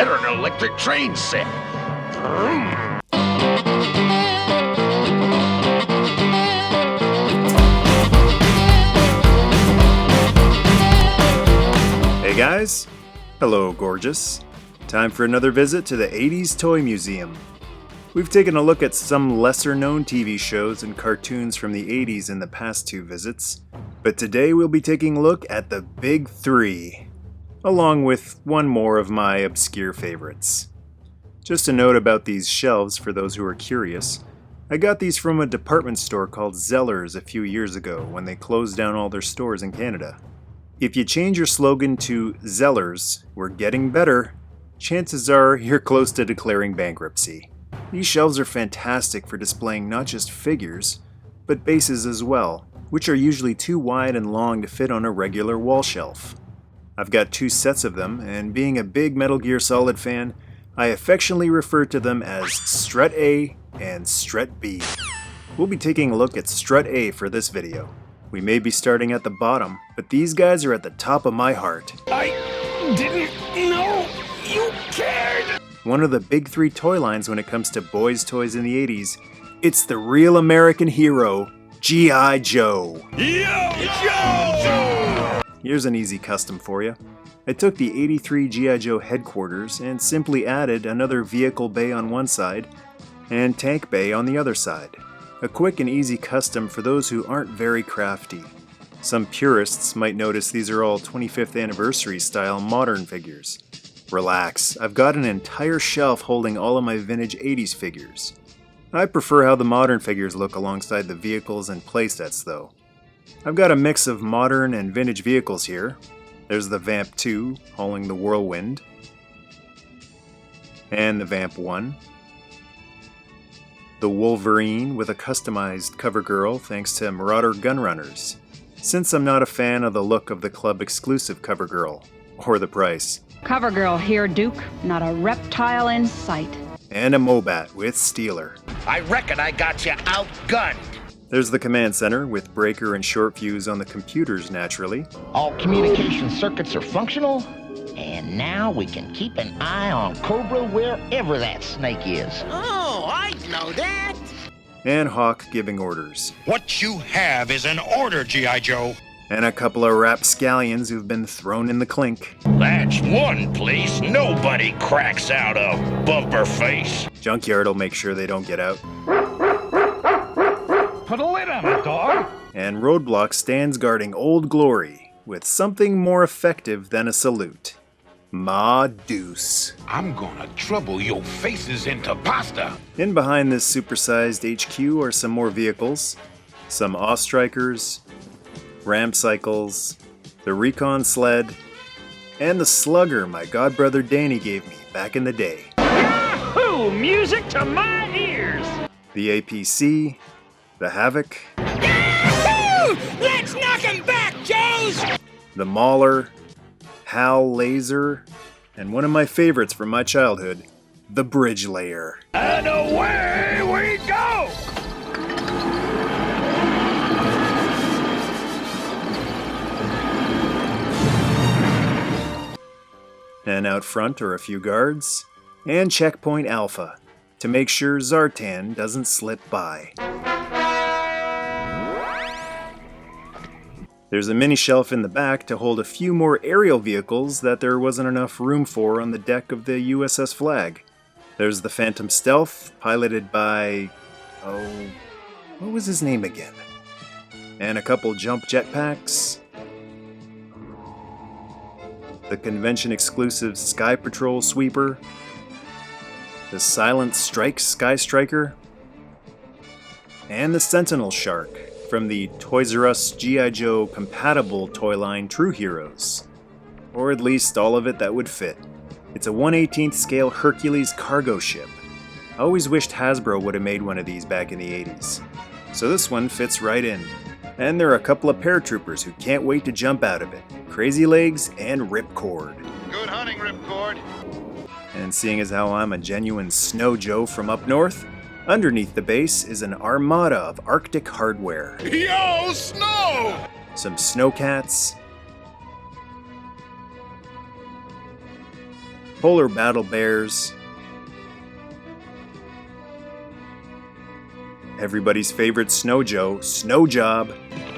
better than an electric train set. Hey guys, hello gorgeous. Time for another visit to the 80s Toy Museum. We've taken a look at some lesser known TV shows and cartoons from the 80s in the past two visits, but today we'll be taking a look at the Big Three, along with one more of my obscure favorites. Just a note about these shelves for those who are curious. I got these from a department store called Zellers a few years ago when they closed down all their stores in Canada. If you change your slogan to Zellers, we're getting better, chances are you're close to declaring bankruptcy. These shelves are fantastic for displaying not just figures, but bases as well, which are usually too wide and long to fit on a regular wall shelf. I've got two sets of them, and being a big Metal Gear Solid fan, I affectionately refer to them as Strut A and Strut B. We'll be taking a look at Strut A for this video. We may be starting at the bottom, but these guys are at the top of my heart. I didn't know you cared! One of the big three toy lines when it comes to boys' toys in the 80s, it's the real American hero, G.I. Joe. Yo, Joe! Here's an easy custom for you. I took the 83 G.I. Joe headquarters and simply added another vehicle bay on one side and tank bay on the other side. A quick and easy custom for those who aren't very crafty. Some purists might notice these are all 25th anniversary style modern figures. Relax, I've got an entire shelf holding all of my vintage 80s figures. I prefer how the modern figures look alongside the vehicles and playsets though. I've got a mix of modern and vintage vehicles here. There's the Vamp 2 hauling the Whirlwind, and the Vamp 1. The Wolverine with a customized cover girl thanks to Marauder Gunrunners, since I'm not a fan of the look of the club exclusive cover girl, or the price. Cover girl here, Duke. Not a reptile in sight. And a Mobat with Steeler. I reckon I got you outgunned. There's the command center with breaker and short fuse on the computers naturally. All communication circuits are functional, and now we can keep an eye on Cobra wherever that snake is. Oh, I know that. And Hawk giving orders. What you have is an order, G.I. Joe. And a couple of rapscallions who've been thrown in the clink. That's one place nobody cracks out of, Bumper Face. Junkyard'll make sure they don't get out. Put a lid on it, dog. And Roadblock stands guarding Old Glory with something more effective than a salute. Ma Deuce. I'm gonna trouble your faces into pasta. In behind this supersized HQ are some more vehicles, some Ostrikers, Ram Cycles, the Recon Sled, and the Slugger my godbrother Danny gave me back in the day. Yahoo! Music to my ears! The APC, the Havoc, Yahoo! Let's knock him back, Joes! the Mauler, Hal Laser, and one of my favorites from my childhood, the Bridge Layer. And away we go! And out front are a few guards, and Checkpoint Alpha, to make sure Zartan doesn't slip by. There's a mini shelf in the back to hold a few more aerial vehicles that there wasn't enough room for on the deck of the USS Flag. There's the Phantom Stealth, piloted by... what was his name again? And a couple jump jetpacks. The convention-exclusive Sky Patrol Sweeper, the Silent Strike Sky Striker, and the Sentinel Shark from the Toys R Us G.I. Joe compatible toy line True Heroes, or at least all of it that would fit. It's a 1/18th scale Hercules cargo ship. I always wished Hasbro would have made one of these back in the 80s. So this one fits right in. And there are a couple of paratroopers who can't wait to jump out of it. Crazy Legs and Ripcord. Good hunting, Ripcord. And seeing as how I'm a genuine Snow Joe from up north, underneath the base is an armada of Arctic hardware. Yo, Snow! Some Snowcats, polar battle bears, everybody's favorite Snow Joe, Snow Job,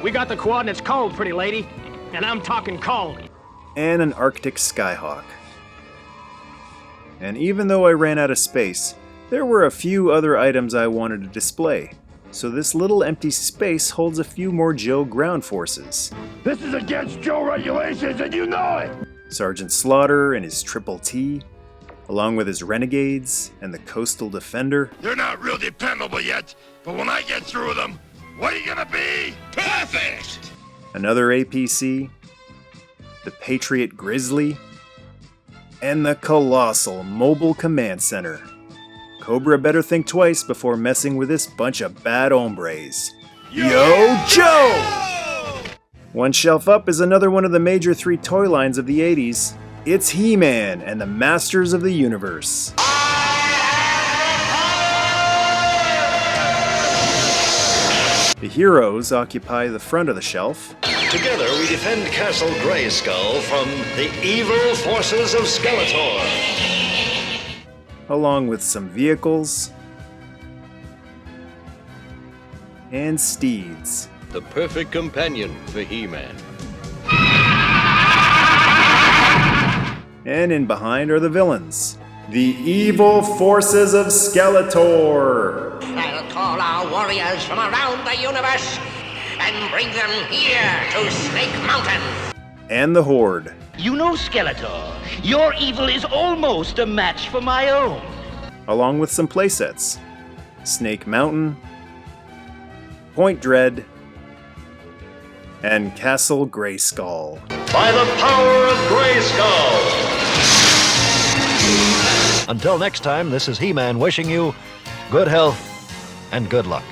We got the coordinates cold, pretty lady. And I'm talking cold. and an Arctic Skyhawk. And even though I ran out of space, there were a few other items I wanted to display. So this little empty space holds a few more Joe ground forces. This is against Joe regulations, and you know it! Sergeant Slaughter and his Triple T, along with his Renegades and the Coastal Defender, They're not real dependable yet, but when I get through them, what are you gonna be? Perfect! another APC, the Patriot Grizzly, and the colossal Mobile Command Center. Cobra better think twice before messing with this bunch of bad hombres. Yo, Joe! One shelf up is another one of the major 3 toy lines of the 80s. It's He-Man and the Masters of the Universe. The heroes occupy the front of the shelf, Together we defend Castle Grayskull from the evil forces of Skeletor. along with some vehicles and steeds. The perfect companion for He-Man. And in behind are the villains, the evil forces of Skeletor. I'll call our warriors from around the universe and bring them here to Snake Mountain. And the Horde. You know, Skeletor, your evil is almost a match for my own. Along with some playsets. Snake Mountain, Point Dread, and Castle Grayskull. By the power of Grayskull! Until next time, this is He-Man wishing you good health and good luck.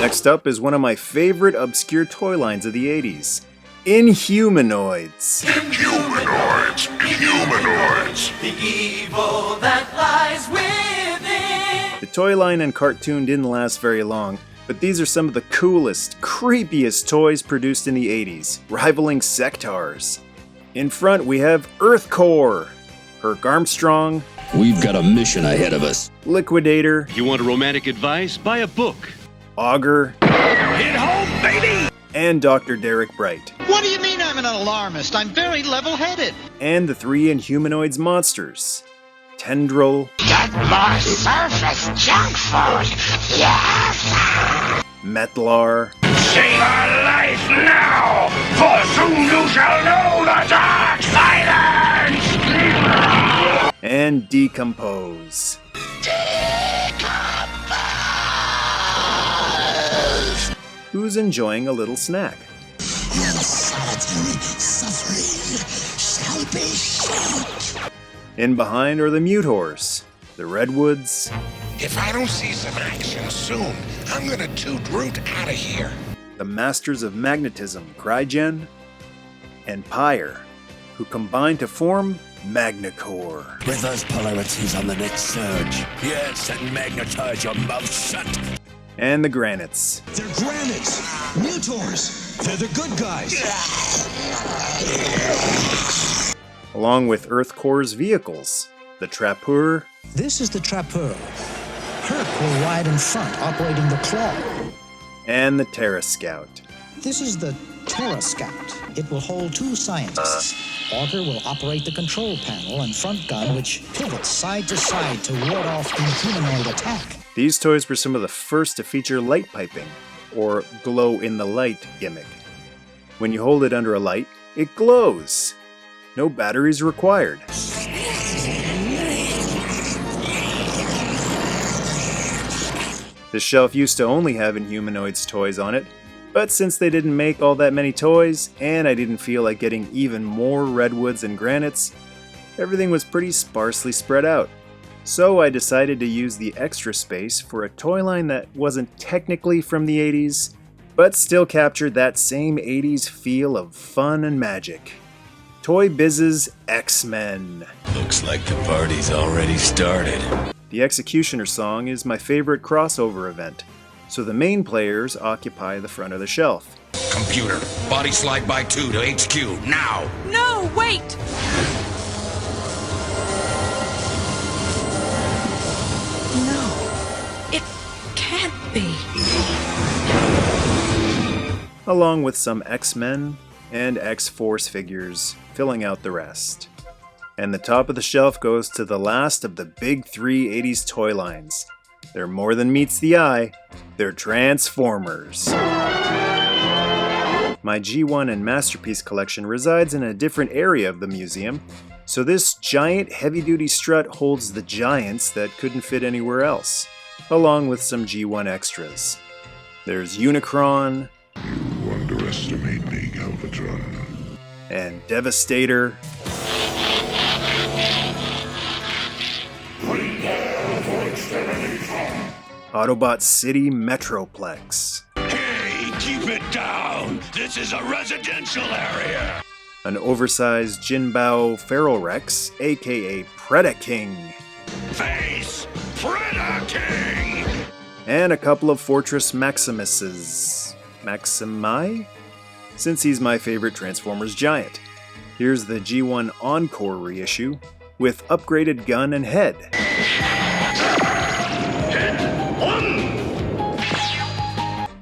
Next up is one of my favorite obscure toy lines of the 80s. Inhumanoids. Humanoids! The evil that lies within. The toy line and cartoon didn't last very long, but these are some of the coolest, creepiest toys produced in the 80s, rivaling Sectars. In front we have Earthcore, Herc Armstrong, We've got a mission ahead of us. Liquidator, You want romantic advice? Buy a book. Augur, Hit home, baby! and Dr. Derek Bright. What do you mean I'm an alarmist? I'm very level-headed. And the 3 Inhumanoids monsters, Tendril, Get more surface junk food. Yes! Metlar, Save our life now, for soon you shall know the dark silence! and Decompose. Who's enjoying a little snack? Your solitary suffering shall be short. In behind are the Mutors, the Redwoods, If I don't see some action soon, I'm gonna toot root out of here. the Masters of Magnetism, Crygen, and Pyre, who combine to form Magnacore. With those polarities on the next surge. Yes, and magnetize your mouth shut. And the Granites. They're granites, mutors. They're the good guys. Along with Earthcore's vehicles, the Trapeur, This is the Trapeur. Herc will ride in front, operating the claw. and the Terra Scout. This is the Terra Scout. It will hold 2 scientists. Augur will operate the control panel and front gun, which pivots side to side to ward off inhumanoid attack. These toys were some of the first to feature light piping, or glow-in-the-light gimmick. When you hold it under a light, it glows. No batteries required. This shelf used to only have Inhumanoids toys on it, but since they didn't make all that many toys, and I didn't feel like getting even more Redwoods and Granites, everything was pretty sparsely spread out. So I decided to use the extra space for a toy line that wasn't technically from the 80s, but still captured that same 80s feel of fun and magic. Toy Biz's X-Men. Looks like the party's already started. The Executioner song is my favorite crossover event, so the main players occupy the front of the shelf. Computer, body slide by 2 to HQ, now! No, wait! along with some X-Men and X-Force figures filling out the rest. And the top of the shelf goes to the last of the big 3 80s toy lines. They're more than meets the eye, they're Transformers. My G1 and Masterpiece collection resides in a different area of the museum, so this giant heavy-duty strut holds the giants that couldn't fit anywhere else, along with some G1 extras. There's Unicron, You underestimate me, Galvatron. and Devastator, Autobot City Metroplex, Hey, keep it down! This is a residential area! an oversized Jinbao Feral Rex, aka Predaking, Face Predaking! and a couple of Fortress Maximuses. Maximi? Since he's my favorite Transformers giant. Here's the G1 Encore reissue with upgraded gun and head.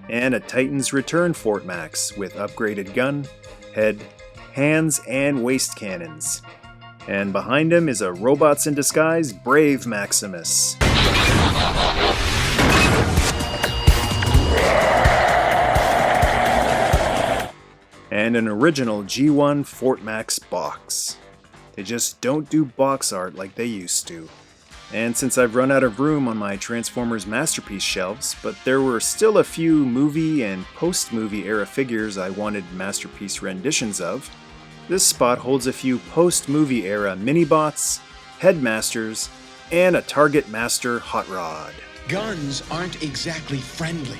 And a Titan's Return Fort Max with upgraded gun, head, hands, and waist cannons. And behind him is a Robots in Disguise Brave Maximus. And an original G1 Fort Max box. They just don't do box art like they used to. And since I've run out of room on my Transformers Masterpiece shelves, but there were still a few movie and post-movie era figures I wanted Masterpiece renditions of, this spot holds a few post-movie era Minibots, Headmasters, and a Target Master Hot Rod. Guns aren't exactly friendly.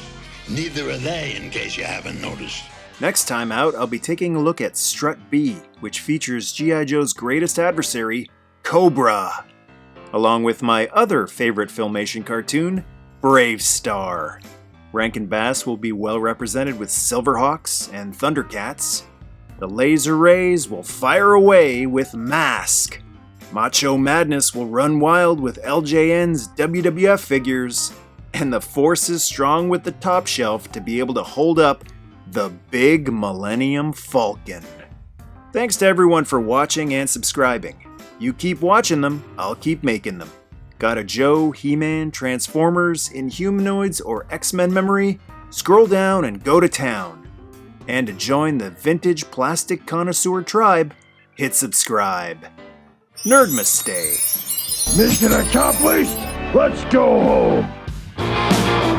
Neither are they, in case you haven't noticed. Next time out, I'll be taking a look at Strut B, which features G.I. Joe's greatest adversary, Cobra, along with my other favorite Filmation cartoon, Brave Star. Rankin Bass will be well represented with Silverhawks and Thundercats. The Laser Rays will fire away with Mask. Macho Madness will run wild with LJN's WWF figures. And the Force is strong with the top shelf to be able to hold up the big Millennium Falcon. Thanks to everyone for watching and subscribing. You keep watching them, I'll keep making them. Got a Joe, HeMan, Transformers, Inhumanoids, or X-Men memory? Scroll down and go to town. And to join the vintage plastic connoisseur tribe, hit subscribe. Nerdmas Day. Mission accomplished! Let's go home!